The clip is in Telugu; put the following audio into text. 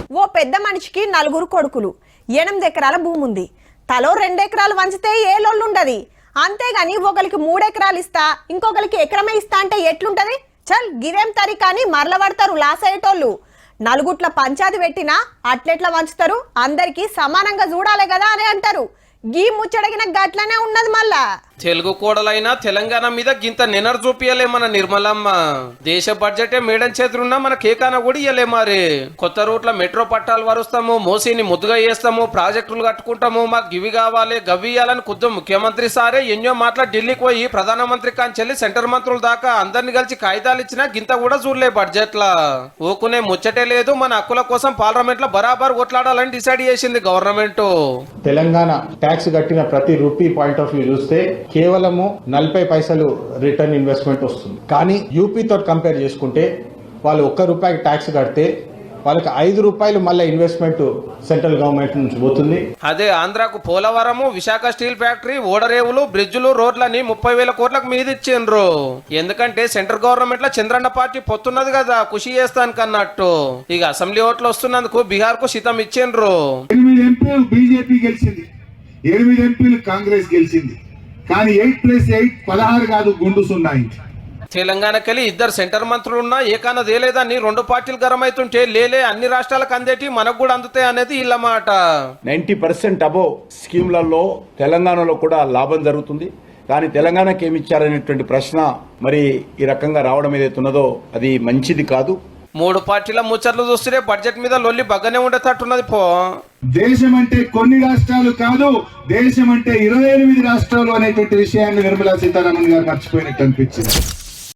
ఓ పెద్ద మనిషికి 4 కొడుకులు 8 ఎకరాల భూమి ఉంది. తలో 2 ఎకరాలు వంచితే ఏ లొల్లుండది. అంతేగాని ఒకరికి 3 ఎకరాలు ఇస్తా ఇంకొకరికి ఎకరమే ఇస్తా అంటే ఎట్లుంటది? చల్ గిరేం తరికాని మరల పడతారు లాస్ అయ్యేటోళ్ళు. నలుగుట్ల పంచాది పెట్టినా అట్లెట్లా వంచుతారు? అందరికి సమానంగా చూడాలి కదా అని అంటారు. గీ ముచ్చడగిన గట్లనే ఉన్నది. మళ్ళా తెలుగు కోడలైనా తెలంగాణ మీద గింత నినర్ చూపియలే మన నిర్మలమ్మ. దేశ బడ్జెటే మేడం చేతులున్నా మన కేకాన కూడా ఇయ్యలే. మరి కొత్త రూట్ల మెట్రో పట్టాలు వరుస్తాము, మోసీని ముద్దుగా చేస్తాము, ప్రాజెక్టులు కట్టుకుంటాము, మాకు గివి కావాలి గవి ఇయ్యాలని కొద్ది ముఖ్యమంత్రి సారే ఎన్నో మాటలు ఢిల్లీకి పోయి ప్రధానమంత్రి కాంచెల్లి సెంటర్ మంత్రుల దాకా అందరిని కలిసి కాగితాలు ఇచ్చినా గింత కూడా చూడలే బడ్జెట్లా. ఊకునే ముచ్చటే లేదు. మన హక్కుల కోసం పార్లమెంట్ లో బరాబర్ కొట్లాడాలని డిసైడ్ చేసింది గవర్నమెంట్. తెలంగాణ ట్యాక్స్ కట్టిన ప్రతి రూపీ పాయింట్ ఆఫ్ వ్యూ చూస్తే కేవలము 40 పైసలు రిటర్న్ ఇన్వెస్ట్మెంట్ వస్తుంది. కానీ యూపీతో కంపేర్ చేసుకుంటే వాళ్ళు ₹1 ట్యాక్స్ కడితే వాళ్ళకి ₹5 మళ్ళీ ఇన్వెస్ట్మెంట్ సెంట్రల్ గవర్నమెంట్ నుంచి పోతుంది. అదే ఆంధ్రాకు పోలవరము, విశాఖ స్టీల్ ఫ్యాక్టరీ, ఓడరేవులు, బ్రిడ్జులు, రోడ్లని 30,000 కోట్లకు మీద ఇచ్చిండ్రు. ఎందుకంటే సెంట్రల్ గవర్నమెంట్ లో చంద్రన్న పార్టీ పొత్తున్నది కదా, కృషి చేస్తానికి అన్నట్టు. ఇక అసెంబ్లీ ఓట్లు వస్తున్నందుకు బీహార్ కు శితం ఇచ్చిండ్రు. 8 ఎంపీలు బీజేపీ గెలిచింది, 8 ఎంపీలు కాంగ్రెస్ గెలిచింది. కానీ 8+8 16 కాదు, గుండు 0. తెలంగాణకెళ్ళి 2 సెంటర్ మంత్రులున్నా ఏకాన తేలేదని 2 పార్టీలు గరమైతుంటే లేలే అన్ని రాష్ట్రాలకు అందేటి మనకు కూడా అందుతాయి అనేది ఇళ్ళ మాట. 90% అబోవ్ స్కీమ్లలో తెలంగాణలో కూడా లాభం జరుగుతుంది. కానీ తెలంగాణకి ఏమి ఇచ్చారనేటువంటి ప్రశ్న మరి ఈ రకంగా రావడం ఏదైతే ఉన్నదో అది మంచిది కాదు. 3 పార్టీల ముచ్చట్లు చూస్తే బడ్జెట్ మీద లొల్లి బగ్గనే ఉండేటట్టున్నది. దేశం అంటే కొన్ని రాష్ట్రాలు కాదు, దేశం అంటే 28 రాష్ట్రాలు అనేటువంటి విషయాన్ని నిర్మలా సీతారామన్ గారు మర్చిపోయినట్టు అనిపించింది.